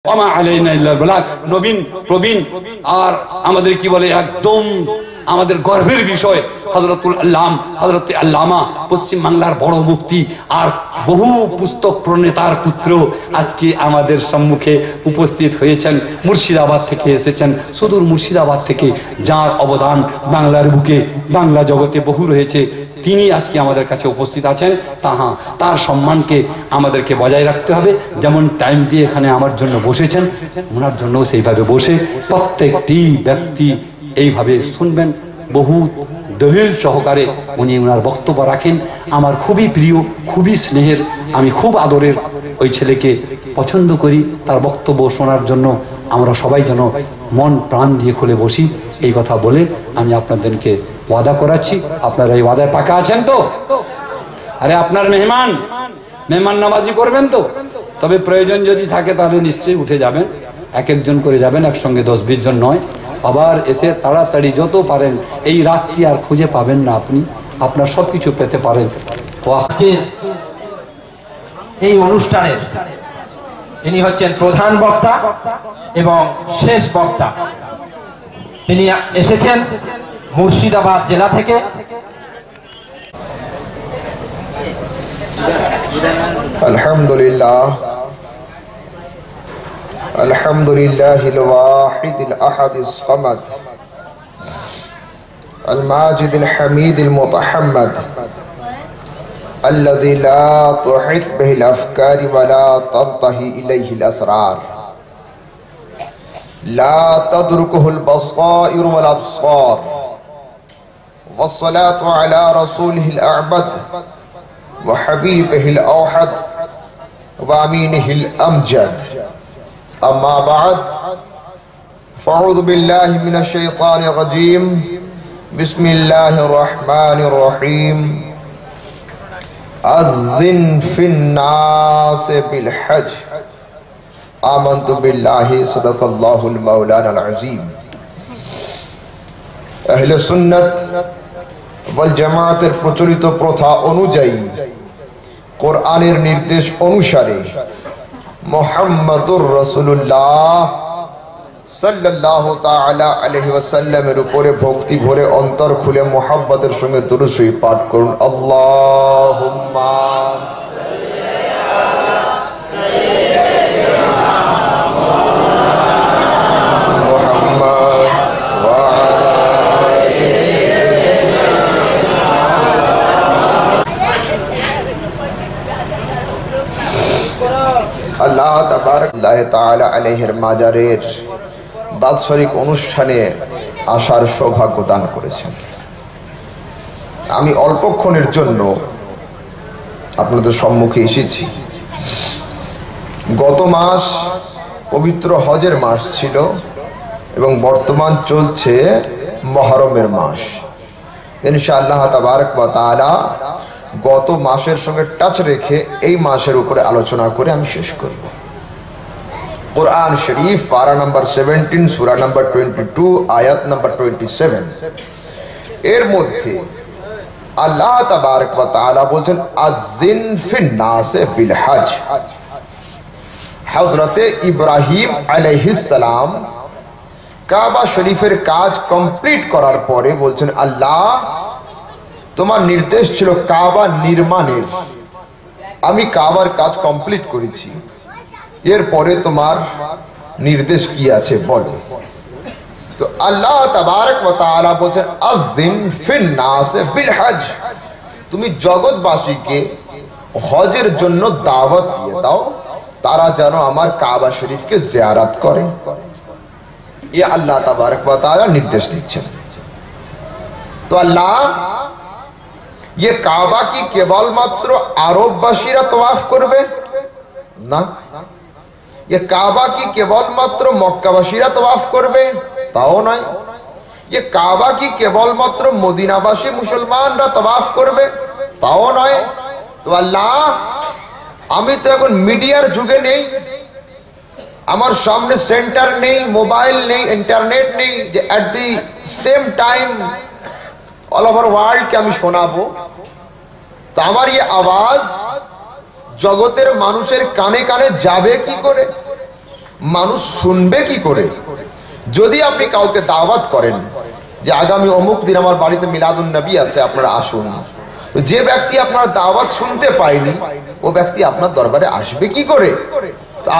ওমা আলাইনা ইল্লাল বালাগ। নবীন প্রবীণ আর আমাদের কি বলে একদম আমাদের গর্বের বিষয় হযরতুল হযরতে আল্লামা পশ্চিম বাংলার বড় মুফতি আর বহু পুস্তক প্রণেতার পুত্র আজকে আমাদের সম্মুখে উপস্থিত হয়েছেন। মুর্শিদাবাদ থেকে এসেছেন, সুদূর মুর্শিদাবাদ থেকে, যার অবদান বাংলার বুকে বাংলা জগতে বহু রয়েছে। তিনি আজকে আমাদের কাছে উপস্থিত আছেন। তার সম্মানকে আমাদেরকে বজায় রাখতে হবে। যেমন টাইম দিয়ে এখানে আমার জন্য বসেছেন, ওনার জন্য সেইভাবে বসে প্রত্যেকটি ব্যক্তি এইভাবে শুনবেন। বহু দলিল সহকারে উনি ওনার বক্তব্য রাখেন। আমার খুবই প্রিয়, খুবই স্নেহের, আমি খুব আদরের ওই ছেলেকে পছন্দ করি। তার বক্তব্য শোনার জন্য আমরা সবাই যেন মন প্রাণ দিয়ে খুলে বসি, এই কথা বলে আমি আপনাদেরকে ওয়াদা করাচ্ছি। আপনারা এই ওয়াদায় পাকা আছেন তো? আরে আপনার মেহমান নামাজি করবেন তো? তবে প্রয়োজন যদি থাকে তাহলে নিশ্চয়ই উঠে যাবেন, এক একজন করে যাবেন, একসঙ্গে 10-20 জন নয়। আবার এসে তাড়াতাড়ি যত পারেন, এই রাতটি আর খুঁজে পাবেন না, আপনি আপনার সবকিছু পেতে পারেন। এই অনুষ্ঠানের ইনি হচ্ছেন প্রধান বক্তা এবং শেষ বক্তা। তিনি এসেছেন মুর্শিদাবাদ জেলা থেকে। আলহামদুলিল্লাহ আলহামদুলিল্লাহিল ওয়াহিদিল আহাদিস সামাদ আল মাজিদিল হামিদিল মুতাহাম্মাদ الذي لا تحيط به الأفكار ولا تنتهي إليه الأسرار لا تدركه البصائر والأبصار والصلاة على رسوله الأعبد وحبيبه الأوحد وأمينه الأمجد أما بعد فأعوذ بالله من الشيطان الرجيم بسم الله الرحمن الرحيم أذن في الناس بالحج آمنت بالله صدق الله المولانا العظيم أهل সুন্নাত ওয়াল জামাতের প্রচলিত প্রথা অনুযায়ী কোরআনের নির্দেশ অনুসারে মুহাম্মাদুর রাসূলুল্লাহ সাল্লাল্লাহু তাআলা আলাইহি ওয়াসাল্লামের উপরে ভক্তি ভরে অন্তর খুলে মুহাব্বতের সঙ্গে দুরূদ শরীফ পাঠ করুন। আল্লাহুম্মা মুহাম্মাদ ওয়া আল্লাহ তাবারাকাল্লাহ তাআলা আলাইহির মাজারের বাৎসরিক অনুষ্ঠানে আসার সৌভাগ্য দান করেছেন। আমি অল্পক্ষণের জন্য আপনাদের সম্মুখে এসেছি। গত মাস পবিত্র হজের মাস ছিল এবং বর্তমান চলছে মুহররমের মাস। ইনশাআল্লাহ তাবারাক ওয়া তাআলা গত মাসের সঙ্গে টাচ রেখে এই মাসের উপরে আলোচনা করে আমি শেষ করব। কোরআন শরীফ পারা নাম্বার 17 সূরা নাম্বার 22 আয়াত নাম্বার 27 এর মধ্যে আল্লাহ তাবারক ওয়া তাআলা বলেন আযিন ফিন নাসে বিল হজ। হযরতে ইব্রাহিম আলাইহিস সালাম কাবা শরীফের কাজ কমপ্লিট করার পরে বলছেন, আল্লাহ তোমার নির্দেশ ছিল কাবা নির্মাণের, আমি কাবার কাজ কমপ্লিট করেছি, এরপরে তোমার নির্দেশ কি আছে বলো। তো আল্লাহ তাবারক ওয়া তাআলা বলেন আযিন ফিন নাস বিল হজ, তুমি জগৎবাসীকে হজের জন্য দাওয়াত দিয়ে দাও, তারা যেন আমার কাবা শরীফকে জিয়ারত করে। ये আল্লাহ তাবারক ওয়া তাআলা নির্দেশ দিচ্ছেন। তো আল্লাহ ये काबा की केवलमात्र আরববাসীরা তওয়াফ করবে না, ये काबा की केवलमात्र মক্কাবাসীরা তওয়াফ করবে তাও নয়, ये काबा की केवलमात्र মদিনাবাসী মুসলমানরা তওয়াফ করবে তাও নয়। তো আল্লাহ আমি তো এখন মিডিয়ার যুগে নেই, আমার সামনে সেন্টার নেই, মোবাইল নেই, ইন্টারনেট নেই যে at the same time all over world কে আমি শোনাবো। তো আমার এই আওয়াজ জগতের মানুষের কানে কানে যাবে কি করে? মানুষ শুনবে কি করে? যদি আপনি কাউকে দাওয়াত করেন যে আগামী অমুক দিন আমার বাড়িতে মিলাদুন নবী আছে, আপনারা আসুন, যে ব্যক্তি আপনার দাওয়াত শুনতে পায়নি ও ব্যক্তি আপনার দরবারে আসবে কি করে?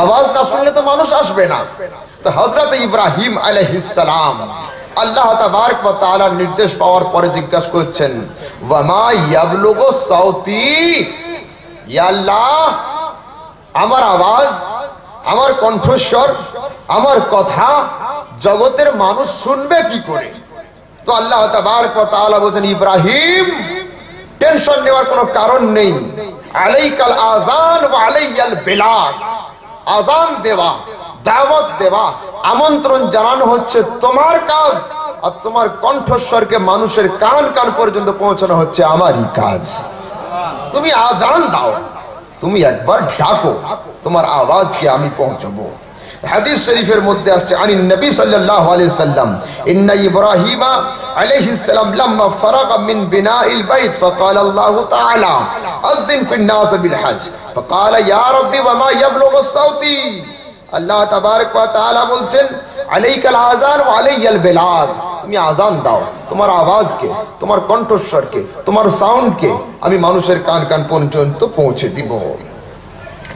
আওয়াজ না শুনলে তো মানুষ আসবে না। তো হযরত ইব্রাহিম আলাইহিস সালাম আল্লাহ তাবারক ওয়া তাআলার নির্দেশ পাওয়ার পরে জিজ্ঞাসা করছেন, ওয়া মা ইয়াবলুগু সাউতি, ইয়া আল্লাহ, আমার আওয়াজ, আমার কণ্ঠস্বর, আমার কথা জগতের মানুষ শুনবে কি করে? তো আল্লাহ তাবারক ওয়া তাআলা বলেন, ইব্রাহিম, টেনশন নেওয়ার কোনো কারণ নেই। আলাইকাল আযান ওয়া আলাইয়াল বিলাগ, আযান দেওয়া, দাওয়াত দেওয়া, আমন্ত্রণ জানানো হচ্ছে তোমার কাজ, আর তোমার কণ্ঠস্বরকে মানুষের কান কান পর্যন্ত পৌঁছানো হচ্ছে আমারই কাজ। তুমি আযান দাও, তুমি একবার ডাকো, তোমার আওয়াজকে আমি পৌঁছাবো। হাদিস শরীফের মধ্যে আসছে আনিন নবী সাল্লাল্লাহু আলাইহি সাল্লাম, ইন্না ইব্রাহিমা আলাইহিস সালাম লাম্মা ফারাগা মিন বিনাইল বাইত ফাকালা আল্লাহু তাআলা আযিন ফিন নাস বিল হজ ফাকালা ইয়া রাব্বি ওয়া মা ইয়াবলুগু সাউতি। আল্লাহ তাবারক ওয়া তাআলা বলছেন, আলাইকাল আযান ওয়া আলাইয়াল বিলাগ, তুমি আযান দাও, তোমার আওয়াজকে, তোমার কণ্ঠস্বরকে, তোমার সাউন্ডকে আমি মানুষের কান কান পর্যন্ত পৌঁছে দিব।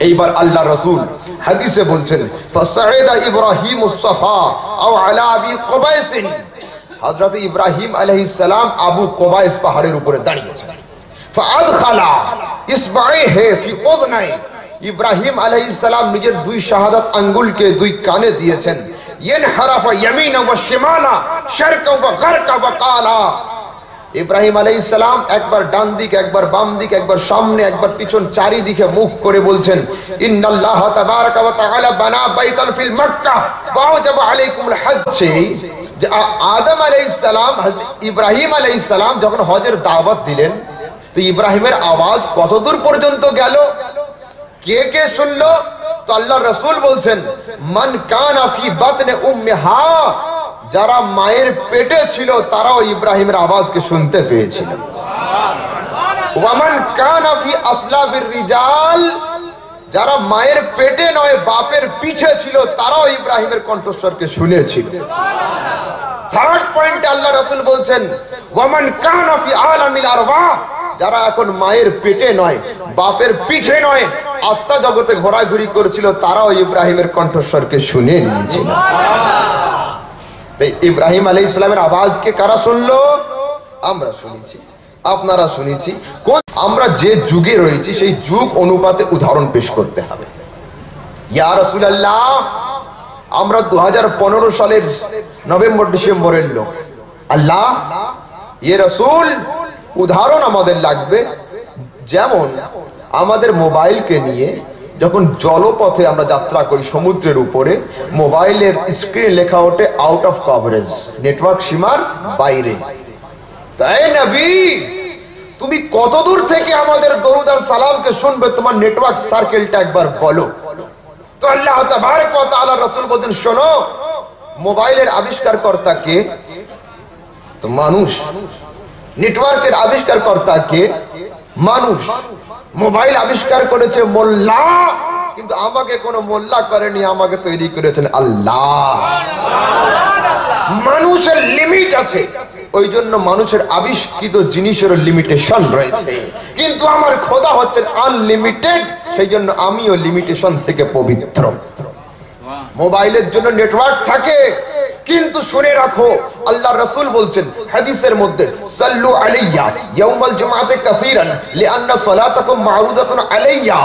এইবার আল্লাহ রাসূল হাদিসে বলছেন, ফাসাইদা ইব্রাহিমুস সাফা আও আলা আবি কুবাইস, হযরত ইব্রাহিম আলাইহিস সালাম আবু কুবাইস পাহাড়ের উপরে দাঁড়িয়েছেন। ফাআদখালা ইসবাইহি ফি উযনাই, ইব্রাহিম আলাইহিস সালাম নিজের দুই শাহাদাত আঙ্গুলকে দুই কানে দিয়েছেন। ইয়ানহারাফা ইয়ামিনা ওয়া শিমালা শারকা ওয়া গারকা ওয়া কালা, ইব্রাহিম আলাইহিস সালাম একবার ডান দিক, একবার বাম দিক, একবার সামনে, একবার পিছন, চারিদিকে মুখ করে বলছেন, ইন্নাল্লাহ তাবারাকা ওয়া তাআলা বানা বাইতান ফিল মক্কা ওয়াজাবা আলাইকুমুল হজ্জ। যে আদম আলাইহিস সালাম, ইব্রাহিম আলাইহিস সালাম যখন হজের দাওয়াত দিলেন, তো ইব্রাহিমের আওয়াজ কতদূর পর্যন্ত গেল, কে কে শুনলো? তো আল্লাহ রাসূল বলছেন, মান কানা ফি বাতনে উম্মিহা, যারা মায়ের পেটে ছিল তারাও ইব্রাহিমের আওয়াজকে শুনতে পেয়েছিল। ওয়ামান কানা ফি আসলাবির রিজাল, যারা মায়ের পেটে নয় বাপের পিঠে ছিল তারাও ইব্রাহিমের কণ্ঠস্বরকে শুনেছিল। থার্ড পয়েন্টে আল্লাহ রাসূল বলছেন, ওয়ামান কানা ফি আলামিল আরওয়াহ, যারা এখন মায়ের পেটে নয় বাপের পিঠে নয় আত্মা জগতে ঘোরাঘুরি করেছিল তারাও ইব্রাহিমের কণ্ঠস্বরকে শুনে নিয়েছিল। ইব্রাহিম আলাইহিস সালামের আওয়াজকে কারা শুনলো? আমরা শুনেছি, আপনারা শুনেছি। আমরা যে যুগে রয়েছি সেই যুগ অনুপাতে উদাহরণ পেশ করতে হবে। ইয়া রাসূলুল্লাহ, আমরা 2015 সালের নভেম্বর ডিসেম্বরের লোক। আল্লাহ, ইয়ে রাসূল, উদাহরণ আমাদের লাগবে। যেমন আমাদের মোবাইলকে নিয়ে যখন জলপথে আমরা যাত্রা করি সমুদ্রের উপরে, মোবাইলের স্ক্রিনে লেখা ওঠে আউট অফ কভারেজ, নেটওয়ার্ক সীমার বাইরে। তাই নবী, তুমি কত দূর থেকে আমাদের দরুদ আর সালামকে শুনবে, তোমার নেটওয়ার্ক সার্কেলটা একবার বলো। তো আল্লাহ তাবারক ওয়া তাআলা রাসূল বলেন, শোনো, মোবাইলের আবিষ্কারকর্তা কে? তো মানুষ। নেটওয়ার্কের আবিষ্কারকর্তা কে? মানুষ। মোবাইল আবিষ্কার করেছে মোল্লা, কিন্তু আমাকে কোনো মোল্লা করেনি, আমাকে তৈরি করেছেন আল্লাহ। মানুষের লিমিট আছে, ওই জন্য মানুষের আবিষ্কৃত জিনিসের লিমিটেশন রয়েছে, কিন্তু আমার খোদা হচ্ছেন আনলিমিটেড, সেই জন্য আমিও লিমিটেশন থেকে পবিত্র। মোবাইলের জন্য নেটওয়ার্ক থাকে, কিন্তু শুনে রাখো, আল্লাহ রাসূল বলছেন হাদিসের মধ্যে, সাল্লু আলাইয়া ইয়াউমাল জুমআতি কাসীরান লিআন্না সালাতাকুম মা'রুদাতুন আলাইয়া,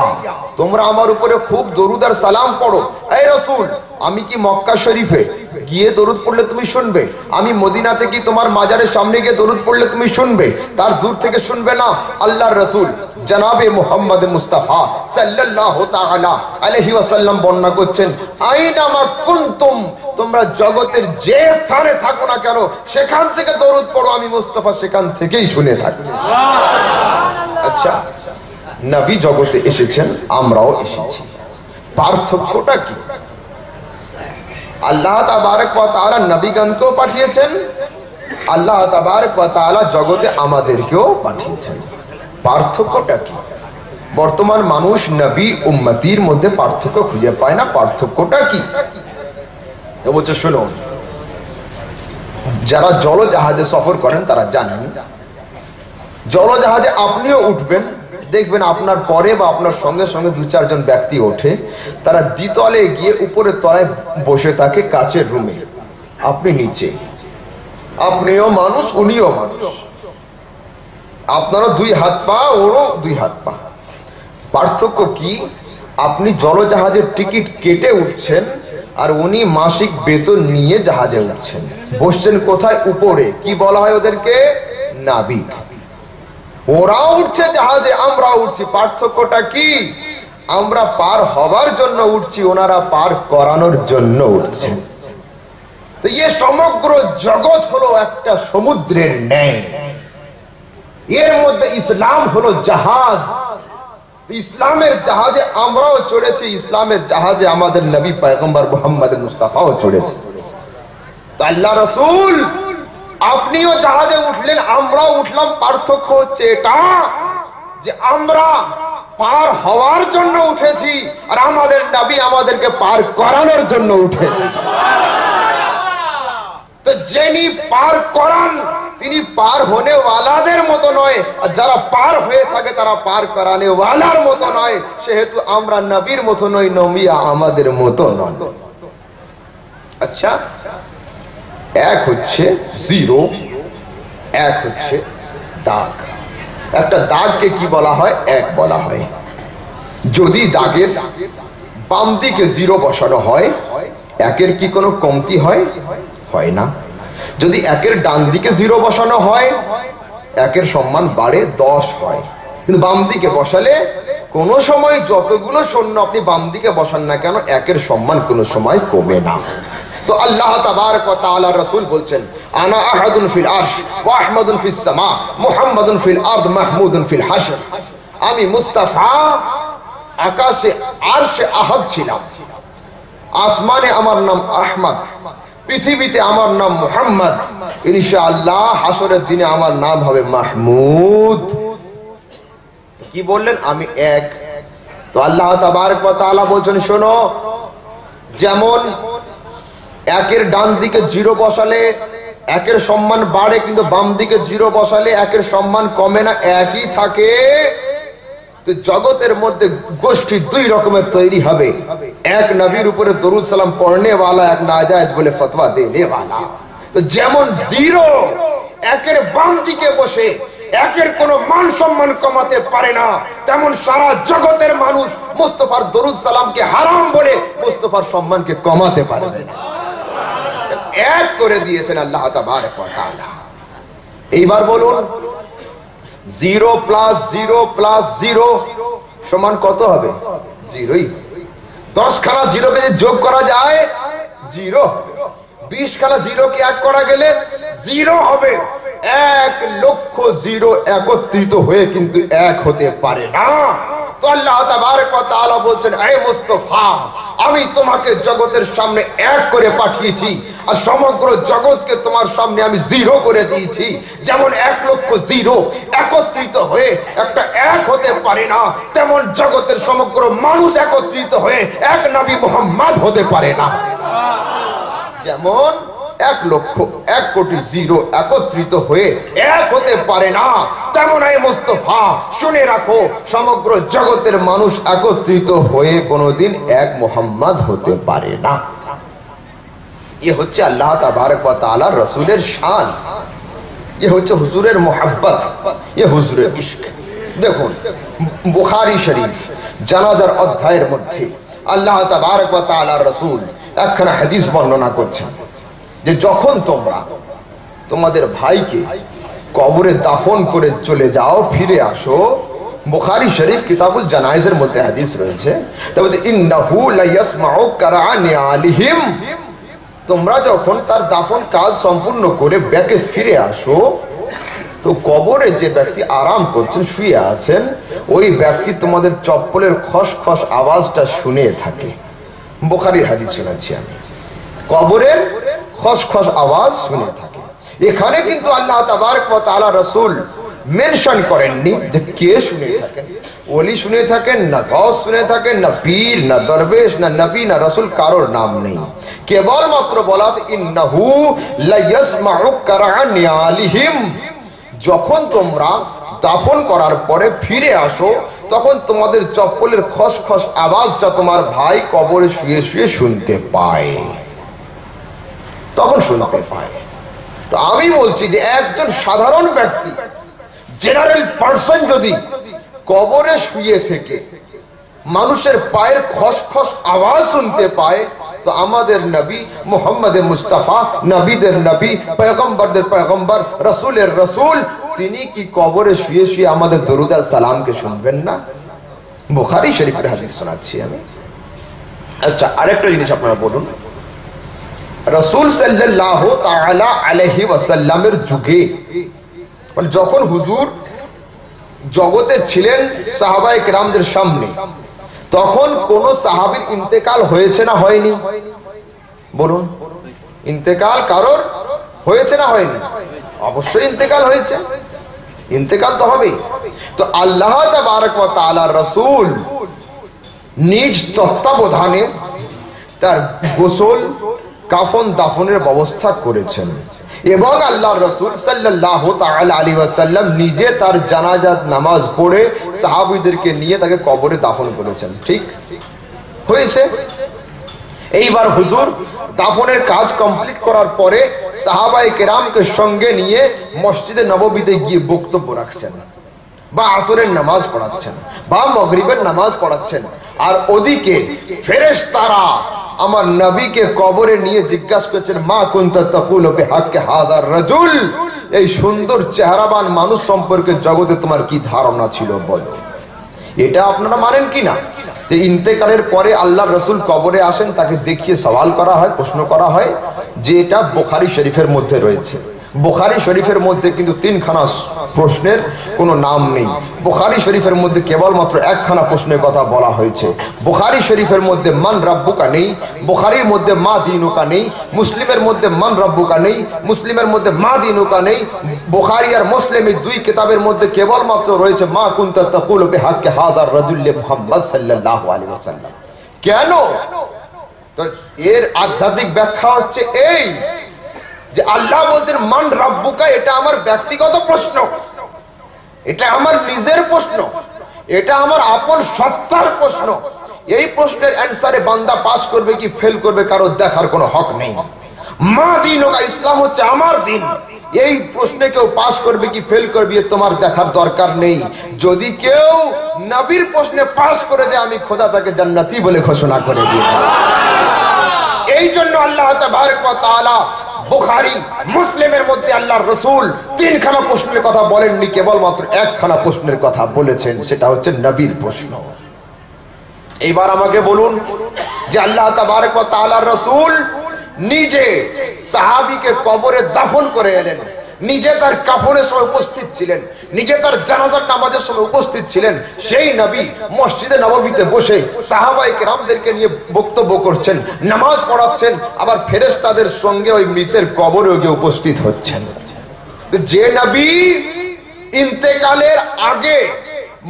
তোমরা আমার উপরে খুব দরুদ আর সালাম পড়ো। এই রাসূল, আমি কি মক্কা শরীফে গিয়ে দরুদ পড়লে তুমি শুনবে? আমি মদিনাতে কি তোমার মাজারের সামনে গিয়ে দরুদ পড়লে তুমি শুনবে? তার দূর থেকে শুনবে না। আল্লাহর রাসূল জনাবে মুহাম্মদ মুস্তাফা সাল্লাল্লাহু তাআলা আলাইহি ওয়াসাল্লাম বর্ণনা করছেন, আইনামা কুনতুম, তোমরা জগতের যে স্থানে থাকো না কেন সেখান থেকে দরুদ পড়ো, আমি মুস্তাফা সেখান থেকেই শুনে থাকি। আচ্ছা, নবী জগতে এসেছেন, আমরাও এসেছি, পার্থক্যটা কি? আল্লাহ তাবারক ওয়া তাআলা নবীগণকেও পাঠিয়েছেন, আল্লাহ তাবারক ওয়া তাআলা জগতে আমাদেরকেও পাঠিয়েছেন। পার্থক্যটা কি? বর্তমান মানুষ নবী উম্মতির মধ্যে পার্থক্য খুঁজে পায় না। পার্থক্যটা কি বলছে শোনো, যারা জলজাহাজে সফর করেন তারা জানেন, জলজাহাজে আপনিও উঠবেন, দেখবেন আপনার পরে বা আপনার সঙ্গে সঙ্গে 2-4 জন ব্যক্তি ওঠে, তারা দ্বিতলে গিয়ে উপরের তলায় বসে থাকে কাচের রুমে, আপনি নিচে, আপনিও মানুষ উনিও মানুষ, আপনারও 2 হাত পা ওরও 2 হাত পা। পার্থক্য কি, আপনি জলজাহাজের টিকিট কেটে উঠছেন আর উনি মাসিক বেতন নিয়ে জাহাজে উঠছেন। বসছেন কোথায়? উপরে। কি বলা হয় ওদেরকে? নাবিক। ওরাও উঠছে জাহাজে, আমরাও উঠছি। পার্থক্যটা কি? আমরা পার হবার জন্য উঠছি, ওনারা পার করানোর জন্য উঠছেন। তো এই সমগ্র জগৎ হলো একটা সমুদ্রের ন্যায়, এর মধ্যে ইসলাম হলো জাহাজ। ইসলামের জাহাজে আমরাও চড়েছি, ইসলামের জাহাজে আমাদের নবী পয়গম্বর মুহাম্মদ মুস্তাফাও চড়েছে। তো আল্লাহ রাসূল আপনিও জাহাজে উঠলেন, আমরাও উঠলাম। পার্থক্য হচ্ছে এটা যে আমরা পার হওয়ার জন্য উঠেছি আর আমাদের নবী আমাদেরকে পার করানোর জন্য উঠেছে। তো যিনি পার করান তিনি পার হনে ওয়ালাদের মতো নয়, আর যারা পার হয়ে থাকে তারা পার করানে ওয়ালার মতো নয়। সেহেতু আমরা নবীর মতো নই, নবী আমাদের মতো নয়। আচ্ছা, এক হচ্ছে জিরো, এক হচ্ছে দাগ। একটা দাগকে কি বলা হয়? এক বলা হয়। যদি দাগের বাম দিকে জিরো বসানো হয়, একের কি কোনো কমতি হয়? হয় না। যদি একের ডান দিকে জিরো বসানো হয়, একের সম্মান বাড়ে, 10 হয়। কিন্তু বাম দিকে বসালে কোনো সময় যতগুলো শূন্য আপনি বাম দিকে বসান না কেন, একের সম্মান কোনো সময় কমে না। তো আল্লাহ তাবারক ওয়া তাআলা রাসূল বলছেন, আনা আহাদুন ফিল আরশ ওয়া আহমাদুন ফিস সামা মুহাম্মাদুন ফিল আরদ মাহমুদুন ফিল হাশর। আমি মুস্তাফা আকাশে আরশে আহাদ ছিলাম, আসমানে আমার নাম আহমদ, পৃথিবীতে আমার নাম মুহাম্মদ, ইনশাআল্লাহ হাসরের দিনে আমার নাম হবে মাহমুদ। কি বললেন? আমি এক। তো আল্লাহ তাবারক ওয়া তাআলা বলছেন, শোনো, যেমন একের ডান দিকে জিরো বসালে একের সম্মান বাড়ে, কিন্তু বাম দিকে জিরো বসালে একের সম্মান কমে না, একই থাকে। তো জগতের মধ্যে গোষ্ঠী 2 রকমের তৈরি হবে। এক নবীর উপরে দরুদ সালাম পড়নে वाला, এক নাজায়েজ বলে ফতোয়া দেনে वाला। তো যেমন জিরো একের বাম দিকে বসে একের কোনো মান সম্মান কমাতে পারে না, তেমন সারা জগতের মানুষ মুস্তাফার দরুদ সালামকে হারাম বলে মুস্তাফার সম্মানকে কমাতে পারে না। এক করে দিয়েছেন আল্লাহ তাবারক ওয়া তাআলা। এইবার বলুন, 0 + 0 + 0 সমান কত হবে? 0ই। 10 খানা জিরোকে যোগ করা যায় 0, 20 খানা জিরোকে এক করা গেলে 0 হবে। 1 লক্ষ জিরো একত্রিত হয়ে কিন্তু এক হতে পারে না। তো আল্লাহ তাবারক ওয়া তাআলা বলছেন, হে মুস্তাফা, আমি তোমাকে জগতের সামনে এক করে পাঠিয়েছি আর সমগ্র জগৎকে তোমার সামনে আমি 0 করে দিয়েছি। যেমন 1 লক্ষ জিরো একত্রিত হয়ে একটা এক হতে পারে না, তেমন জগতের সমগ্র মানুষ একত্রিত হয়ে এক নবী মুহাম্মদ হতে পারে না। যেমন 1 লক্ষ 1 কোটি জিরো একত্রিত হয়ে এক হতে পারে না, তেমন এই মুস্তাফা শুনে রাখো, সমগ্র জগতের মানুষ একত্রিত হয়ে কোনোদিন এক মুহাম্মদ হতে পারে না। ये হচ্ছে আল্লাহ তাবারক ওয়া তাআলা রাসূলের শান, ये হচ্ছে হুজুরের মোহাব্বত, ये হুজুরের ইশক। দেখুন বুখারী শরীফ জানাজার অধ্যায়ের মধ্যে আল্লাহ তাবারক ওয়া তাআলা রাসূল একখানা হাদিস বর্ণনা করছেন যে যখন তোমরা তোমাদের ভাইকে কবরে দাফন করে চলে যাও, ফিরে আসো, বুখারী শরীফ কিতাবুল জানাইজের মধ্যে হাদিস রয়েছে, তবে ইন্নাহু লা ইয়াসমাউ কারানি আলিহিম, তোমরা যখন তার দাফন কাজ সম্পূর্ণ করে ব্যাকে ফিরে আসো, তো কবরে যে ব্যক্তি আরাম করছেন, শুয়ে আছেন, ওই ব্যক্তি তোমাদের চপ্পলের খসখস আওয়াজটা শুনে থাকে। বুখারীর হাদিস শোনাচ্ছি আমি, কবরের খসখস আওয়াজ শুনে থাকে। এখানে কিন্তু আল্লাহ তাবারক ওয়া তাআলা রাসূল মেনশন করেননি যে কে শুনে থাকেন। ওলি শুনে থাকেন না, গস শুনে থাকেন না, পীর না, দরবেশ না, নবী না, রাসূল, কারোর নাম নেই। কেবলমাত্র বলা আছে ইন্নাহু লা ইয়াসমাউ কারআন নিয়ালিহিম, যখন তোমরা দাফন করার পরে ফিরে আসো তখন তোমাদের চপ্পলের খসখস আওয়াজটা তোমার ভাই কবরে শুয়ে শুয়ে শুনতে পায়, তখন শুনতে পায়। তো আমি বলছি যে একজন সাধারণ ব্যক্তি, জেনারেল পার্সন যদি কবরে শুয়ে থেকে মানুষের পায়ের খসখস আওয়াজ শুনতে পায়, তো আমাদের নবী মুহাম্মদ মুস্তাফা, নবীদের নবী, পয়গম্বরদের পয়গম্বর, রাসূলের রাসূল, তিনি কি কবরে শুয়ে শুয়ে আমাদের দরুদ আর সালামকে শুনবেন না? বুখারী শরীফের হাদিস শোনাচ্ছি আমি। আচ্ছা, আরেকটা জিনিস আপনারা বলুন, রাসূল সাল্লাল্লাহু তাআলা আলাইহি ওয়াসাল্লামের যুগে, মানে যখন হুজুর জগতে ছিলেন সাহাবায়ে কেরামদের সামনে, তখন কোন সাহাবীর ইন্তেকাল হয়েছে না হয়নি? বলুন, ইন্তেকাল কারোর হয়েছে না হয়নি? অবশ্যই ইন্তেকাল হয়েছে, ইন্তেকাল তো হবেই। তো আল্লাহ তাবারক ওয়া তাআলার রাসূল নিজ তত্ত্বাবধানে তার গোসল, কাফন, দাফনের ব্যবস্থা করেছেন এবং আল্লাহর রাসূল সাল্লাল্লাহু তাআলা আলাইহি ওয়াসাল্লাম নিজে তার জানাজাত নামাজ পড়ে সাহাবীদেরকে নিয়ে তাকে কবরে দাফন করেছেন। ঠিক হয়েছে। এইবার হুজুর দাফনের কাজ কমপ্লিট করার পরে সাহাবায়ে কেরামকে সঙ্গে নিয়ে মসজিদে নববীতে গিয়ে বক্তব্য রাখছেন, বা আসরের নামাজ পড়াচ্ছেন, বা মাগরিবের নামাজ পড়াচ্ছেন। আর ওদিকে ফেরেশতারা আমার নবীকে কবরে নিয়ে জিজ্ঞাসা করছেন, মা কুনতা তাকুলু বিহাক্কি হাযার রাজুল, এই সুন্দর চেহারাবান মানুষ সম্পর্কে জগতে তোমার কি ধারণা ছিল বলো। এটা আপনারা মানেন কিনা যে ইন্তেকালের পরে আল্লাহর রাসূল কবরে আসেন, তাকে দেখিয়ে সওয়াল করা হয়, প্রশ্ন করা হয়, যে এটা বুখারী শরীফের মধ্যে রয়েছে। বুখারী শরীফের মধ্যে কিন্তু তিনখানা প্রশ্নের কোনো নাম নেই। বুখারী শরীফের মধ্যে কেবলমাত্র একখানা প্রশ্নের কথা বলা হয়েছে। বুখারী শরীফের মধ্যে মান রাব্বুকা নেই, বুখারীর মধ্যে মা দীনুকা নেই, মুসলিমের মধ্যে মান রাব্বুকা নেই, মুসলিমের মধ্যে মা দীনুকা নেই। বুখারী আর মুসলিম এই দুই কিতাবের মধ্যে কেবলমাত্র রয়েছে মা কুনতা তাকুলু বিহাক্কি হাযার রাজুল মুহাম্মদ সাল্লাল্লাহু আলাইহি ওয়াসাল্লাম। কেন? তো এর আধ্যাত্মিক ব্যাখ্যা হচ্ছে এই যে আল্লাহ বলছেন মান রাব্বুকা, এটা আমার ব্যক্তিগত প্রশ্ন, এটা আমার নিজের প্রশ্ন, এটা আমার আপন সত্তার প্রশ্ন। এই প্রশ্নের অ্যানসারে বান্দা পাস করবে কি ফেল করবে কারো দেখার কোনো হক নেই। মা দীনুকা, ইসলাম হচ্ছে আমার দিন, এই প্রশ্নে কেউ পাস করবে কি ফেল করবে তোমার দেখার দরকার নেই। যদি কেউ নবীর প্রশ্নে পাস করে যায়, আমি খোদা তাকে জান্নাতি বলে ঘোষণা করে দিই। এই জন্য আল্লাহ তাবারক ওয়া তাআলা বুখারী মুসলিমের মধ্যে আল্লাহর রাসূল তিনখানা প্রশ্নের কথা বলেননি, কেবলমাত্র একখানা প্রশ্নের কথা বলেছেন, সেটা হচ্ছে নবীর প্রশ্ন। এইবার আমাকে বলুন যে আল্লাহ তাবারক ওয়া তাআলার রাসূল নিজে সাহাবীকে কবরে দাফন করে এলেন, নিজে তার কাফনের সময় উপস্থিত ছিলেন, নিজে তার জানাজার নামাজের সময় উপস্থিত ছিলেন। সেই নবী মসজিদে নববীতে বসে সাহাবায়ে কেরামদেরকে নিয়ে বক্তব্য করছেন, নামাজ পড়াচ্ছেন, আবার ফেরেশতাদের সঙ্গে ওই মৃতের কবরে গিয়ে উপস্থিত হচ্ছেন। যে নবী ইন্তেকালের আগে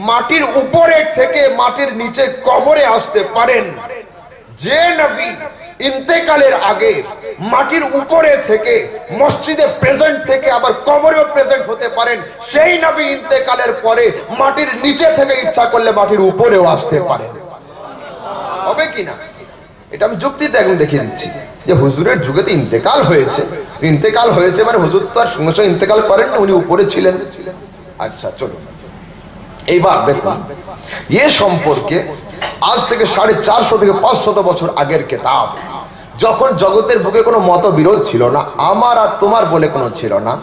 মাটির উপরে থেকে মাটির নিচে কবরে আসতে পারেন, যে নবী ইন্তেকালের আগে মাটির উপরে থেকে মসজিদে প্রেজেন্ট থেকে আবার কবরেও প্রেজেন্ট হতে পারেন, সেই নবী ইন্তেকালের পরে মাটির নিচে থেকে ইচ্ছা করলে মাটির উপরেও আসতে পারেন। হবে কিনা? এটা আমি যুক্তিতে এখন দেখিয়ে দিচ্ছি যে হুজুরের যুগে তো ইন্তেকাল হয়েছে, ইন্তেকাল হয়েছে মানে হুজুর তো আর সঙ্গে সঙ্গে ইন্তেকাল করেন না, উনি উপরে ছিলেন। আচ্ছা চলুন এইবার দেখুন এ সম্পর্কে আজ থেকে 450 থেকে 500 বছর আগের কিতাব, যখন জগতের বুকে কোনো মতবিরোধ ছিল না, আমার আর তোমার বলে কোনো ছিল না,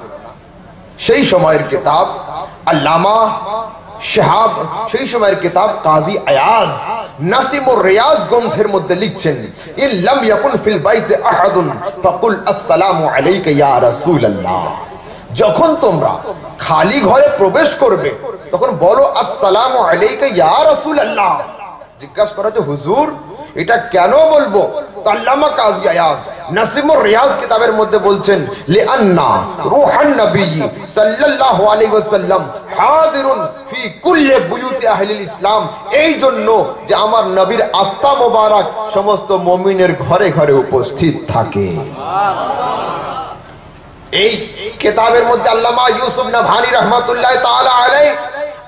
সেই সময়ের কিতাব আল্লামা শাহাব, সেই সময়ের কিতাব কাজী আয়াজ নাসিমুর রিয়াজ গ্রন্থের মধ্যে লিখছেন, ইন লাম ইয়াকুন ফিল বাইতি আহাদুন ফাকুল আসসালামু আলাইকা ইয়া রাসূলুল্লাহ। যখন তোমরা খালি ঘরে প্রবেশ করবে তখন বলো আসসালামু আলাইকা ইয়া রাসূলুল্লাহ। জিজ্ঞাসা করা যে হুজুর এটা কেন বলবো? তো আল্লামা কাজী আয়াজ নাসিমুর রিয়াজ কিতাবের মধ্যে বলছেন, লিআন্না রূহান নবী সাল্লাল্লাহু আলাইহি ওয়াসাল্লাম হাজিরুন ফি কুল্লি বুয়ুতি আহলিল ইসলাম, এই জন্য যে আমার নবীর আত্মা মোবারক সমস্ত মুমিনের ঘরে ঘরে উপস্থিত থাকে। এই কিতাবের মধ্যে আল্লামা ইউসুফ নাভানি রাহমাতুল্লাহ তাআলা আলাইহি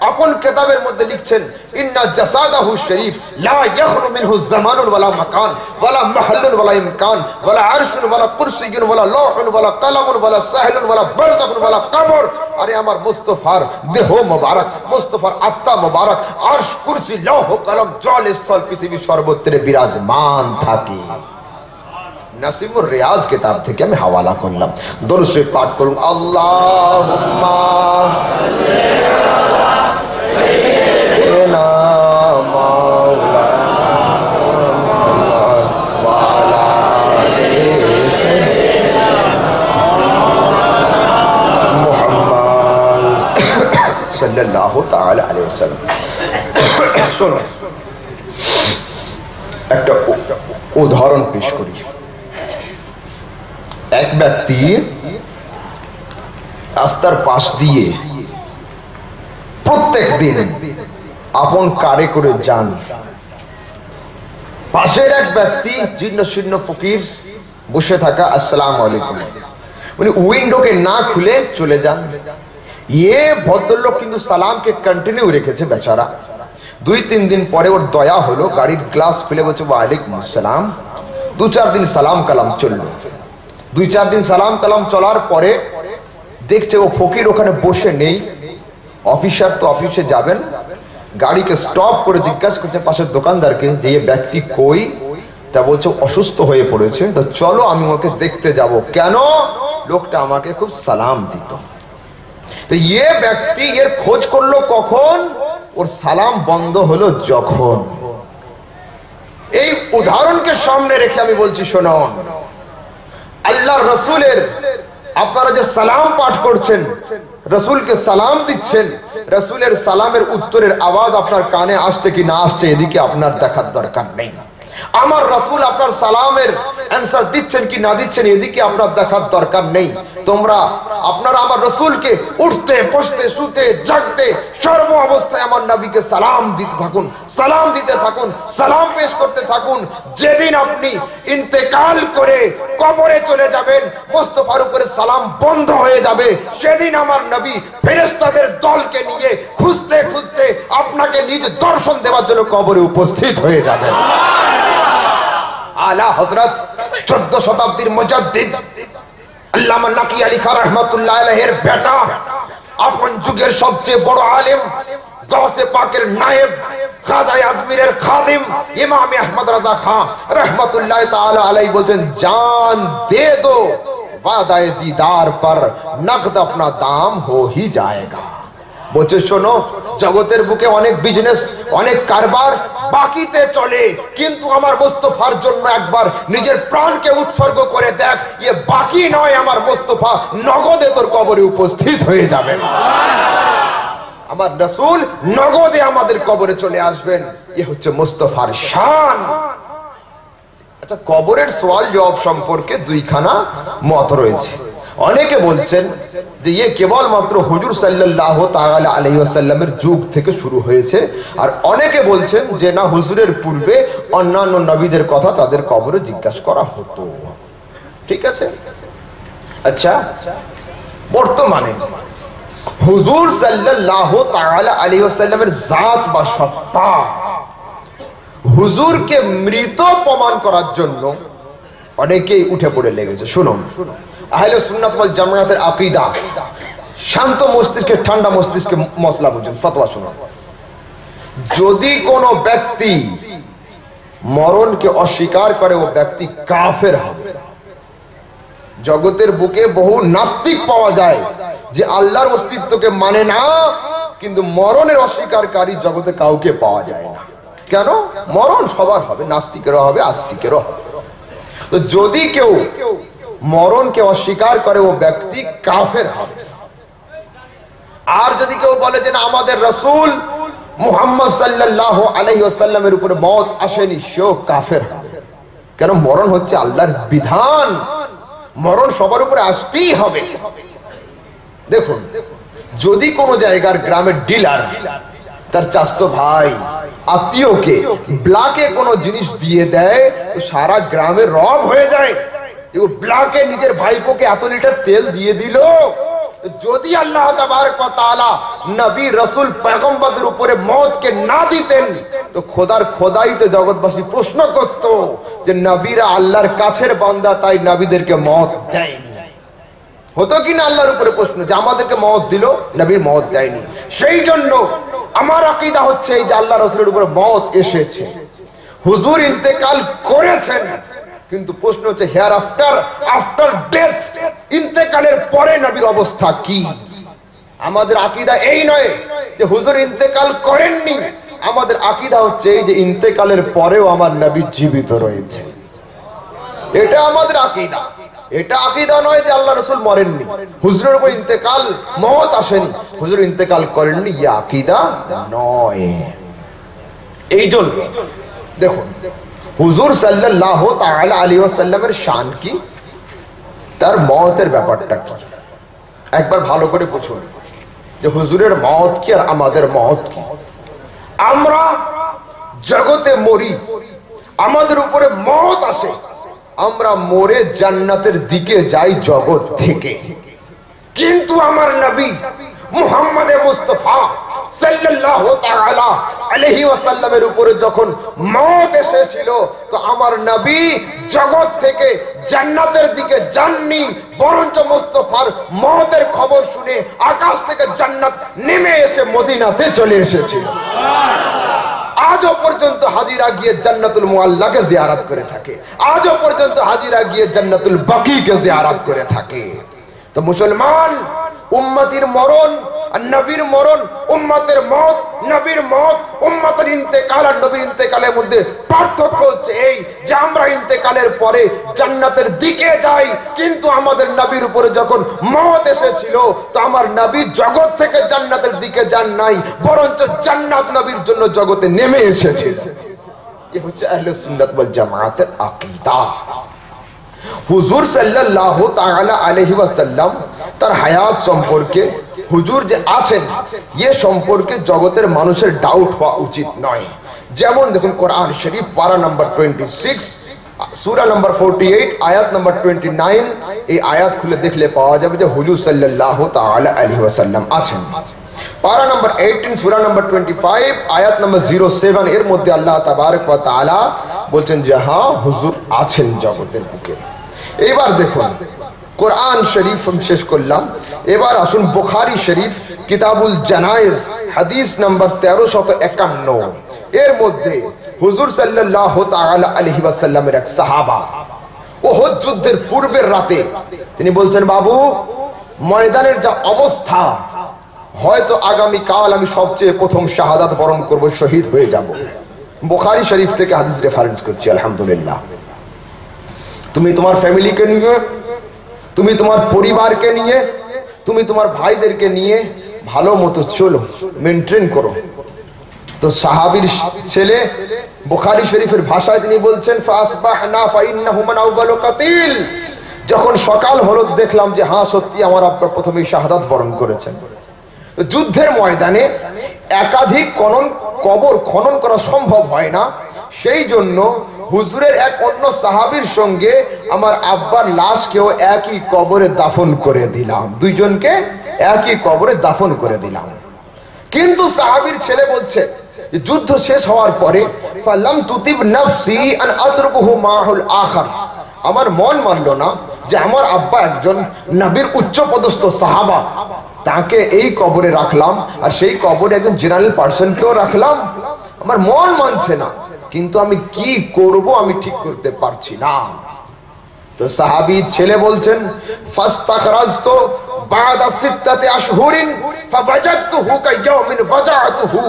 আপন কিতাবের মধ্যে লিখছেন, ইন্না জাসাদাহু শরীফ লা ইয়াখলু মিনহু জামানুন ওয়ালা মাকান ওয়ালা মাহাল্লুন ওয়ালা ইমকান ওয়ালা আরশুন ওয়ালা কুরসিয়্যুন ওয়ালা লাউহুন ওয়ালা কালামুন ওয়ালা সাহলুন ওয়ালা বারযাখুন ওয়ালা কবর। আরে আমার মুস্তাফার দেহ মোবারক, মুস্তাফার আত্মা মোবারক আরশ, কুরসি, লৌহ, কলম, জল, স্থল, পৃথিবী সর্বত্রে বিরাজমান থাকে। নাসিমুর রিয়াজ কিতাব থেকে আমি হাওয়ালা করলাম। দরুদ শরীফ পাঠ করুন। আল্লাহুম্মা সাইয়্যিদিনা মাওলানা ওয়া আলা আলি সাইয়্যিদিনা মুহাম্মদ সাল্লাল্লাহু তাআলা আলাইহি ওয়াসাল্লাম। শুনুন, একটা উদাহরণ পেশ করি। এক ব্যক্তি রাস্তার পাশ দিয়ে প্রত্যেক দিন আপন কারে করে যান। পাশের এক ব্যক্তি জীর্ণ শীর্ণ ফকির বসে থাকা, আসসালামু আলাইকুম, উনি উইন্ডোকে না খুলে চলে যান। এ ভদ্রলোক কিন্তু সালামকে কন্টিনিউ রেখেছে বেচারা। 2-3 দিন পরে ওর দয়া হলো, গাড়ির গ্লাস খুলে বলছে ওয়ালাইকুম আসসালাম। 2-4 দিন সালাম কালাম চললো। 2-4 দিন সালাম কালাম চলার পরে দেখছে ও ফকির ওখানে বসে নেই। অফিসার তো অফিসে যাবেন, গাড়িকে স্টপ করে জিজ্ঞাসা করছে পাশের দোকানদারকে যে এই ব্যক্তি কই। তা বলছে অসুস্থ হয়ে পড়েছে, তো চলো আমি ওকে দেখতে যাব। কেন? লোকটা আমাকে খুব সালাম দিত। তো এ ব্যক্তি এর খোঁজ করলো কখন? ওর সালাম বন্ধ হলো যখন। এই উদাহরণকে সামনে রেখে আমি বলছি, শুনুন, আল্লাহর রাসূলের আপনারা যে সালাম পাঠ করছেন, রাসূলকে সালাম দিচ্ছেন, রাসূলের সালামের উত্তরের আওয়াজ আপনার কানে আসছে কি না আসছে এদিকে আপনার দেখার দরকার নেই। আমার রাসূল আপনার সালামের অ্যানসার দিচ্ছেন কি না দিচ্ছেন এদিকে আপনার দেখার দরকার নেই। আপনারা আমার রাসূলকে উঠতে বসতে শুতে জাগতে সর্ব অবস্থায় আমার নবীকে সালাম দিতে থাকুন, সালাম দিতে থাকুন, সালাম পেশ করতে থাকুন। যেদিন আপনি ইন্তেকাল করে কবরে চলে যাবেন, মুস্তাফার উপরে সালাম বন্ধ হয়ে যাবে, সেদিন আমার নবী ফেরেশতাদের দলকে নিয়ে খুঁজতে খুঁজতে আপনাকে নিজ দর্শন দেওয়ার জন্য কবরে উপস্থিত হয়ে যাবেন। আলা হযরত 14 শতাব্দীর মুজাদ্দিদ আল্লামা নাকি আলী খান রাহমাতুল্লাহ আলাইহির বেটা, আপন যুগের সবচেয়ে বড় আলেম, গাউসে পাকের নায়েব, খাজা আজমিরের খাদিম ইমাম আহমদ রাজা খান रहमतुल्लाह ताला अलैहि বলেন, जान दे दो वादाए दीदार पर नकद अपना दाम हो ही जाएगा। বলছে শোনো, জগতের বুকে অনেক বিজনেস, অনেক কারবার বাকিতে চলে, কিন্তু আমার মুস্তাফার জন্য একবার নিজের প্রাণকে উৎসর্গ করে দেখ, এ বাকি নয়, আমার মুস্তাফা নগদে তোর কবরে উপস্থিত হয়ে যাবে। আমার রাসূল নগদে আমাদের কবরে চলে আসবেন, এ হচ্ছে মুস্তাফার শান। আচ্ছা, কবরের সওয়াল জবাব সম্পর্কে দুইখানা মত রয়েছে। অনেকে বলছেন যে ये কেবলমাত্র হুজুর সাল্লাল্লাহু তাআলা আলাইহি ওয়াসাল্লামের যুগ থেকে শুরু হয়েছে, আর অনেকে বলছেন যে না, হুজুরের পূর্বে অন্যান্য নবীদের কথা তাদের কবরে জিজ্ঞাসা করা হতো। ঠিক আছে। আচ্ছা, বর্তমানে হুজুর সাল্লাল্লাহু তাআলা আলাইহি ওয়াসাল্লামের জাত বা সত্তা, হুজুরকে মৃত প্রমাণ করার জন্য অনেকেই উঠে পড়ে লেগেছে। শুনুন, আহলে সুন্নাত ওয়াল জামায়াতের আকীদা, শান্ত মস্তিষ্কে ঠান্ডা মস্তিষ্কে মশলা বুঝুন, ফতোয়া শুনুন। যদি কোনো ব্যক্তি মরণকে অস্বীকার করে, ও ব্যক্তি কাফের হবে। জগতের বুকে বহু নাস্তিক পাওয়া যায় যে আল্লাহর অস্তিত্বকে মানে না, কিন্তু মরণের অস্বীকারী জগতে কাউকে পাওয়া যায় না। কেন? মরণ সবার হবে, নাস্তিকেরও হবে, আস্তিকেরও হবে। তো যদি কেউ মরণকে অস্বীকার করে, ও ব্যক্তি কাফের হবে। আর যদি কেউ বলে যে না, আমাদের রাসূল মুহাম্মদ সাল্লাল্লাহু আলাইহি ওয়াসাল্লামের উপরে মওত আসেনি, সেও কাফের হবে। কেন? মরণ হচ্ছে আল্লাহর বিধান, মরণ সবার উপরে আসতেই হবে। দেখুন, যদি কোনো জায়গার গ্রামের ডিলার তার চাচতো ভাই আত্মীয়কে ব্লাকে কোনো জিনিস দিয়ে দেয় তো সারা গ্রামে রব হয়ে যায়। ব্লাকে নিজের ভাইপোকে এত লিটার তেল দিয়ে দিল। যদি আল্লাহ তাবারক ওয়া তাআলা নবী রাসূল পয়গম্বরদের উপরে মওতকে না দিতেন তো খোদার খোদাইতে জগৎবাসী প্রশ্ন করত যে নবীরা আল্লাহর কাছের বান্দা তাই নবীদেরকে মওত দেয়নি। হতো কিনা আল্লাহর উপরে প্রশ্ন যে আমাদেরকে মওত দিল, নবীর মওত দেয়নি। সেই জন্য আমার আকীদা হচ্ছে এই যে আল্লাহ রাসূলের উপরে মওত এসেছে, হুজুর ইন্তেকাল করেছেন, কিন্তু প্রশ্ন হচ্ছে হেয়ার আফটার ডেথ, ইন্তেকালের পরে নবীর অবস্থা কি? আমাদের আকীদা এই নয় যে হুজুর ইন্তেকাল করেননি, আমাদের আকীদা হচ্ছে এই যে ইন্তেকালের পরেও আমার নবী জীবিত রয়েছে। এটা আমাদের আকীদা। এটা আকীদা নয় যে আল্লাহ রাসূল মরেননি, হুজুরের উপর ইন্তেকাল মওত আসেনি, হুজুর ইন্তেকাল করেননি, এই আকীদা নয়। এইজন্য দেখুন হুজুর সাল্লাল্লাহু তাআলা আলাইহি ওয়াসাল্লামের শান কি, তার মওতের ব্যাপারটা কি একবার ভালো করে বুঝুন যে হুজুরের মওত কি আর আমাদের মওত কি। আমরা জগতে মরি, আমাদের উপরে মওত আসে, আমরা মরে জান্নাতের দিকে যাই জগৎ থেকে। কিন্তু আমার নবী মুহাম্মদ মুস্তাফা সাল্লাল্লাহু তাআলা আলাইহি ওয়াসাল্লামের উপরে যখন মওত এসেছিল তো আমার নবী জগৎ থেকে জান্নাতের দিকে যাননি, বরঞ্চ মুস্তাফার মওতের খবর শুনে আকাশ থেকে জান্নাত নেমে এসে মদিনাতে চলে এসেছিল। আজও পর্যন্ত হাজিরা গিয়ে জান্নাতুল মুআল্লাকে জিয়ারত করে থাকে, আজও পর্যন্ত হাজিরা গিয়ে জান্নাতুল বাকিকে জিয়ারত করে থাকে। তো মুসলমান, উম্মতির মরণ আর নবীর মরণ, উম্মতের মওত নবীর মওত, উম্মতের ইন্তেকাল আর নবীর ইন্তেকালের মধ্যে পার্থক্য হচ্ছে এই যে আমরা ইন্তেকালের পরে জান্নাতের দিকে যাই, কিন্তু আমাদের নবীর উপরে যখন মওত এসেছিল তো আমার নবী জগৎ থেকে জান্নাতের দিকে যান নাই, বরঞ্চ জান্নাত নবীর জন্য জগতে নেমে এসেছিল। এই হচ্ছে আহলে সুন্নাত ওয়াল জামাতের আকীদা। হুজুর সাল্লাল্লাহু তাআলা আলাইহি ওয়াসাল্লাম তার হায়াত সম্পর্কে, হুজুর যে আছেন এ সম্পর্কে জগতের মানুষের ডাউট হওয়া উচিত নয়। যেমন দেখুন কোরআন শরীফ পারা নাম্বার 26 সূরা নাম্বার 48 আয়াত নাম্বার 29, এই আয়াত খুলে দেখলে পাওয়া যাবে যে হুজুর সাল্লাল্লাহু তাআলা আলাইহি ওয়াসাল্লাম আছেন। পারা নাম্বার 18 সূরা নাম্বার 25 আয়াত নাম্বার 07 এর মধ্যে আল্লাহ তাবারক ওয়া তাআলা বলছেন যে হ্যাঁ হুজুর আছেন জগতের বুকে। এবার দেখুন কোরআন শরীফ শেষ করলাম, এবার আসুন বুখারী শরীফ কিতাবুল জানায়েজ হাদিস নাম্বার 1351 এর মধ্যে হুজুর সাল্লাল্লাহু তাআলা আলাইহি ওয়াসাল্লামের এক সাহাবা উহুদ যুদ্ধের পূর্বের রাতে তিনি বলছেন, বাবু ময়দানের যা অবস্থা, হয়তো আগামী কাল আমি সবচেয়ে প্রথম শাহাদাত বরণ করব, শহীদ হয়ে যাব। বুখারী শরীফ থেকে হাদিস রেফারেন্স করছি। আলহামদুলিল্লাহ, তুমি তোমার ফ্যামিলিকে নিয়ে, তুমি তোমার পরিবারকে নিয়ে, তুমি তোমার ভাইদেরকে নিয়ে ভালো মতো চলো, মেনটেন করো। তো সাহাবীর ছেলে বুখারী শরীফের ভাষায় তিনি বলছেন ফাসবাহনা ফাইন্নাহু মান আউয়ালু কাতিল, যখন সকাল হলো দেখলাম যে হ্যাঁ সত্যি আমার আব্বা প্রথমেই শাহাদাত বরণ করেছেন। যুদ্ধের ময়দানে একাধিক কবর খনন করা সম্ভব হয় না, সেই জন্য হুজুরের এক অন্য সাহাবীর সঙ্গে আমার আব্বার লাশকেও একই কবরে দাফন করে দিলাম, দুইজনকে একই কবরে দাফন করে দিলাম। কিন্তু সাহাবীর ছেলে বলছে যুদ্ধ শেষ হওয়ার পরে ফালাম তুতিব নাফসি আন আতরকুহু মাহুল আখার, আমার মন মানল না যে আমার আব্বা একজন নবীর উচ্চপদস্থ সাহাবা, তাকে এই কবরে রাখলাম আর সেই কবরে একজন জেনারেল পার্সনকেও রাখলাম, আমার মন মানছে না, কিন্তু আমি কি করব আমি ঠিক করতে পারছি না। তো সাহাবীর ছেলে বলছেন ফাস্তাখরাজতু বাদা সিত্তাতি আশহুরিন ফাওয়াজাদতুহু কায়াউমিন ওয়াজাতুহু,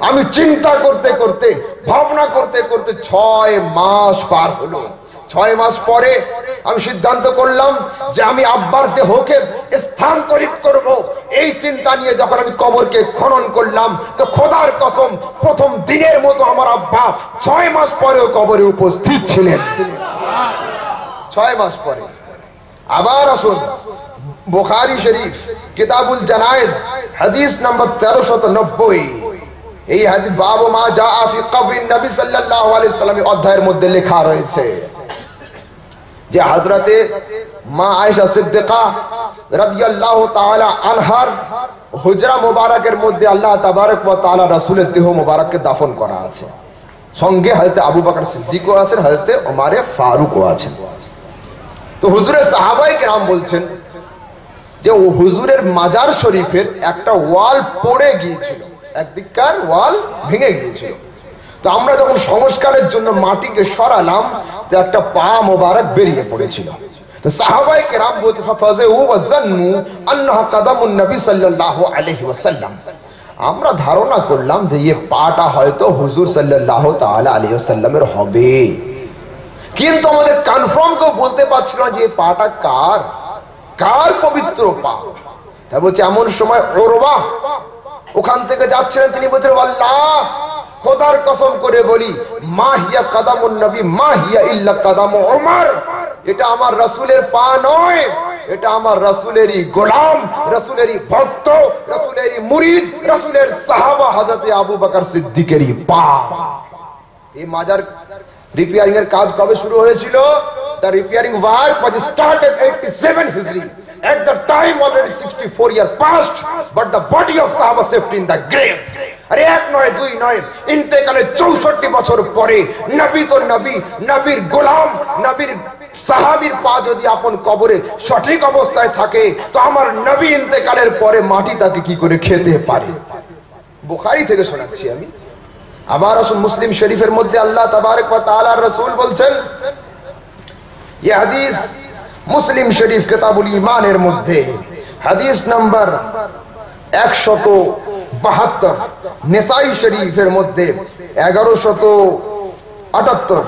আমি চিন্তা করতে করতে ভাবনা করতে করতে 6 মাস পার হলো। 6 মাস পরে আমি সিদ্ধান্ত করলাম যে আমি আব্বার দেহকে স্থানান্তরিত করব। এই চিন্তা নিয়ে যখন আমি কবরকে খনন করলাম তো খোদার কসম প্রথম দিনের মতো আমার আব্বা 6 মাস পরেও কবরে উপস্থিত ছিলেন। 6 মাস পরে আবার আসুন বুখারী শরীফ কিতাবুল জানায়েজ হাদিস নাম্বার 1390। এই হাদিস বাবু মা জাআ ফি কবরিন নবী সাল্লাল্লাহু আলাইহি ওয়াসাল্লাম অধ্যায়ের মধ্যে লেখা রয়েছে যে হযরতে মা আয়েশা সিদ্দিকা রাদিয়াল্লাহু তাআলা আনহার হুজরা মুবারকের মধ্যে আল্লাহ তাবারক ওয়া তাআলা রাসূলের দেহ মুবারককে দাফন করা আছে। সঙ্গে হযরত আবু বকর সিদ্দিকও আছেন, হযরত ওমর ফারুকও আছেন। তো হুজুরের সাহাবায়ে কেরাম বলছেন যে ও হুজুরের মাজার শরীফের একটা ওয়াল পড়ে গিয়েছিল, একদিককার ওয়াল ভেঙে গিয়েছিল। তো আমরা যখন সংস্কারের জন্য মাটিকে সরালাম তো একটা পা মোবারক বেরিয়ে পড়েছিল। তো সাহাবায়ে কেরাম বলতে ফাফাযু ওয়া যান্নু আন্নাহা কাদামুন নবী সাল্লাল্লাহু আলাইহি ওয়াসাল্লাম, আমরা ধারণা করলাম যে এই পাটা হয়তো হুজুর সাল্লাল্লাহু তাআলা আলাইহি ওয়াসাল্লামের হবে, কিন্তু আমাদের কনফার্ম কেউ বলতে পারছিল না যে এই পাটা কার, কার পবিত্র পা। তাই বলছে এমন সময় উরওয়া ওখান থেকে যাচ্ছিলেন, তিনি বলছেন আল্লাহ খোদার কসম করে বলি মা হিয়া কাদামুন নবী মা হিয়া ইল্লা কাদামু ওমর, এটা আমার রাসূলের পা নয়, এটা আমার রাসূলেরই গোলাম, রাসূলেরই ভক্ত, রাসূলেরই মুরিদ, রাসূলের সাহাবা হযরত আবু বকর সিদ্দিকেরই পা। এই মাজার রিপেয়ারিং এর কাজ কবে শুরু হয়েছিল? The repairing work was started 87 Hijri. At the time already 64 years passed, but the body of Sahaba saved in the grave. আরে এক নয় দুই নয়, ইন্তেকালের 64 বছর পরে নবী তো নবী, নবীর গোলাম, নবীর সাহাবীর পা যদি আপন কবরে সঠিক অবস্থায় থাকে তো আমার নবী ইন্তেকালের পরে মাটি তাকে কি করে খেতে পারে? বুখারী থেকে শোনাচ্ছি আমি। আবার আসুন মুসলিম শরীফের মধ্যে আল্লাহ তাবারক ওয়া তাআলার রাসূল বলছেন, ये हदीस मुस्लिम शरीफ किताबुल ईमानेर मध्य हदीस नंबर 172, निसाई शरीफेर मध्य 1178,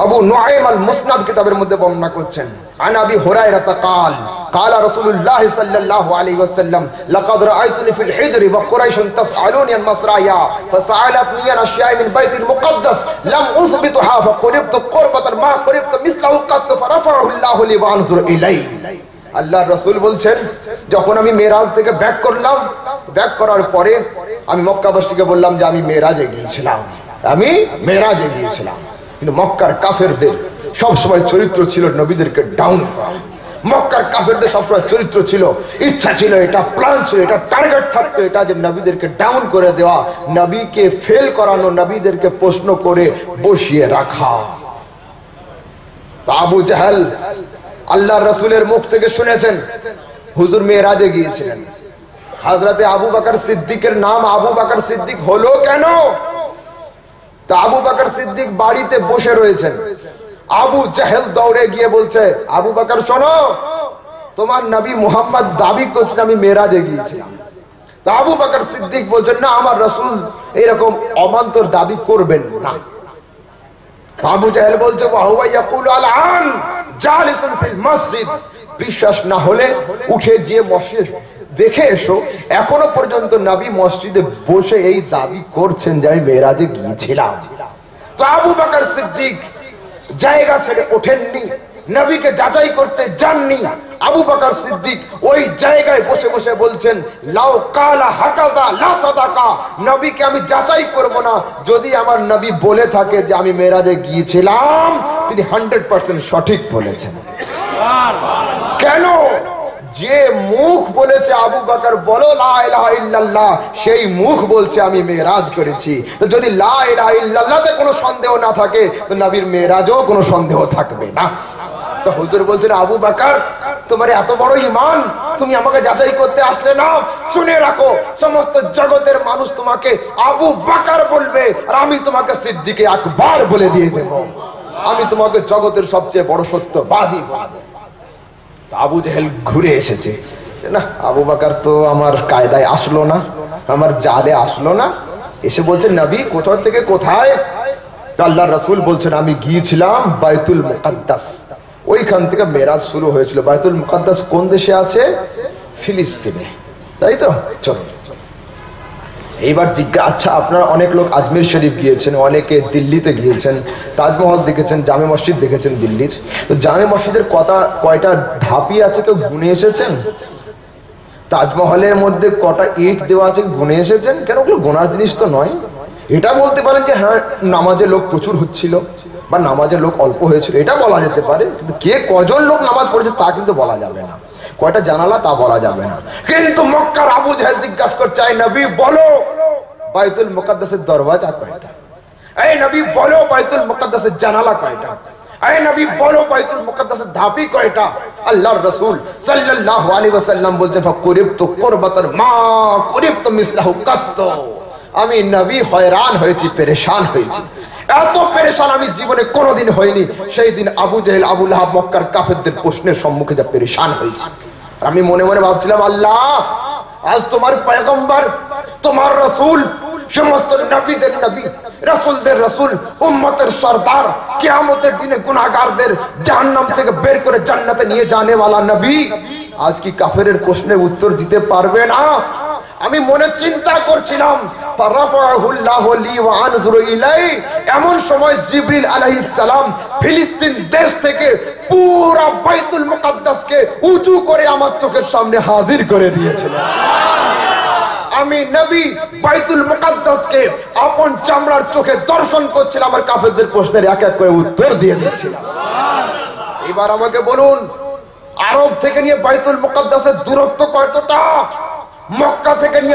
अबू नुआइम अल मुस्नद किताबेर मध्य बर्णना करছেন عن ابي هريره قال قال رسول الله صلى الله عليه وسلم لقد رايتني في الحجر وقريش تسالوني عن مصرايا فسالتني عن اشياء من بيت المقدس لم اثبتها فقربت قربة ما قربت مثله قط فرفعه الله لي وانظر اليه। আল্লাহর রাসূল বলছেন যখন আমি মেরাজ থেকে ব্যাক করলাম, ব্যাক করার পরে আমি মক্কাবাসীকে বললাম যে আমি মেরাজে গিয়েছিলাম, আমি মেরাজে গিয়েছিলাম। কিন্তু মক্কার কাফেরদের সব সময় চরিত্র ছিল নবীদেরকে ডাউন করা। মক্কার কাফেরদের সবসময় চরিত্র ছিল, ইচ্ছা ছিল, এটা প্ল্যান ছিল, এটা টার্গেট থাকতো, এটা যে নবীদেরকে ডাউন করে দেওয়া, নবীকে ফেল করানো, নবীদেরকে প্রশ্ন করে বসিয়ে রাখা। আবু জাহেল আল্লাহর রাসূলের মুখ থেকে শুনেছেন হুজুর মেরাজে গিয়েছিলেন। হযরতে আবু বকর সিদ্দিকের নাম আবু বকর সিদ্দিক হলো কেন? তা আবু বকর সিদ্দিক বাড়িতে বসে রয়েছেন, আবু জাহেল দৌড়ে গিয়ে বলছে আবু বকর শোনো, তোমার নবী মুহাম্মদ দাবি করছেন আমি মেরাজে গিয়েছিলাম। তা আবু বকর সিদ্দিক বলছেন না, আমার রাসূল এরকম অমান্তর দাবি করবেন না। আবু জাহেল বলছে ওয়া ইয়াকুলু আলআন জালিসুন ফিল মসজিদ, বিশ্বাস না হলে উঠে গিয়ে মসজিদ দেখে এসো, এখনো পর্যন্ত নবী মসজিদে বসে এই দাবি করছেন যে আমি মেরাজে গিয়েছিলাম। তো আবু বকর সিদ্দিক জায়গা ছেড়ে ওঠেননি, নবীকে যাচাই করতে যাননি। আবু বকর সিদ্দিক ওই জায়গায় বসে বসে বলছেন লাউ কালা হাকাযা লা সাদাকা, নবীকে আমি যাচাই করব না, যদি আমার নবী বলে থাকে যে আমি মেরাজে গিয়েছিলাম তিনি 100% সঠিক বলেছেন। কেন? যে মুখ বলেছে আবু বকর বলো লা ইলাহা ইল্লাল্লাহ, সেই মুখ বলছে আমি মেরাজ করেছি। তো যদি লা ইলাহা ইল্লাল্লাহতে কোনো সন্দেহ না থাকে তো নবীর মেরাজও কোনো সন্দেহ থাকবে না। তো হুজুর বলছেন আবু বকর তোমার এত বড় ঈমান, তুমি আমাকে যাচাই করতে আসলে না, শুনে রাখো সমস্ত জগতের মানুষ তোমাকে আবু বকর বলবে আর আমি তোমাকে সিদ্দিকে আকবর বলে দিয়ে দেব, আমি তোমাকে জগতের সবচেয়ে বড় সত্যবাদী বলবো। আবু জাহেল ঘুরে এসেছে না, আবু বকর তো আমার কায়দায় আসলো না, আমার জালে আসলো না, এসে বলছেন নবী কোথা থেকে কোথায়? আল্লাহর রাসূল বলছেন আমি গিয়েছিলাম বাইতুল মুকাদ্দাস, ওইখান থেকে মেরাজ শুরু হয়েছিল। বাইতুল মুকাদ্দাস কোন দেশে আছে? ফিলিস্তিনে, তাই তো? চলো এইবার জিজ্ঞাসা, আচ্ছা আপনারা অনেক লোক আজমির শরীফ গিয়েছেন, অনেকে দিল্লিতে গিয়েছেন, তাজমহল দেখেছেন, জামে মসজিদ দেখেছেন দিল্লির, তো জামে মসজিদের কয়টা ধাপি আছে কেউ গুনে এসেছেন? তাজমহলের মধ্যে কটা ইট দেওয়া আছে গুনে এসেছেন? কেন ওগুলো গোনার জিনিস তো নয়। এটা বলতে পারেন যে হ্যাঁ নামাজের লোক প্রচুর হচ্ছিল বা নামাজের লোক অল্প হয়েছিল, এটা বলা যেতে পারে, কিন্তু কে কজন লোক নামাজ পড়েছে তা কিন্তু বলা যাবে না, কয়টা জানালা তা বলা যাবে না। কিন্তু মক্কার আবু জাহেল জিজ্ঞাসা করছে, এই নবী বলো বাইতুল মুকাদ্দাসের দরওয়াজা কয়টা? এই নবী বলো বাইতুল মুকাদ্দাসের জানালা কয়টা? এই নবী বলো বাইতুল মুকাদ্দাসের ধাপি কয়টা? আল্লাহর রাসূল সাল্লাল্লাহু আলাইহি ওয়াসাল্লাম বলছেন, ফাকুরিবতু কুরবাতান মা কুরিবতু মিসলাহু কাত্ত। আমি নবী হয়রান হয়েছি, পেরেশান হয়েছি, এত পেরেশান আমি জীবনে কোনোদিন হইনি। সেই দিন আবু জেহেল আবু লাহাব মক্কার কাফেরদের প্রশ্নের সম্মুখে যা পেরেশান হয়েছে। আর আমি মনে মনে ভাবছিলাম, আল্লাহ আজ তোমার পয়গম্বর, তোমার রাসূল, সমস্ত নবীদের নবী, রাসূলদের রাসূল, উম্মতের সরদার, কিয়ামতের দিনে গুনাহগারদের জাহান্নাম থেকে বের করে জান্নাতে নিয়ে যানে ওয়ালা নবী আজ কি কাফেরের প্রশ্নের উত্তর দিতে পারবে না? আমি মনে চিন্তা করছিলাম, এমন সময় জিবরিল আলাইহিস সালাম ফিলিস্তিন দেশ থেকে পুরো বাইতুল মুকাদ্দাসকে উঁচু করে আমার চোখের সামনে হাজির করে দিয়েছিলেন। আমি নবী বাইতুল মুকাদ্দাসকে আপন চামড়ার চোখে দর্শন করছিলাম, আর কাফেরদের প্রশ্নের এক এক করে উত্তর দিয়ে দিচ্ছিলাম। এবার আমাকে বলুন, আরব থেকে নিয়ে বাইতুল মুকাদ্দাসের দূরত্ব কতটা? মক্কা থেকে নিয়ে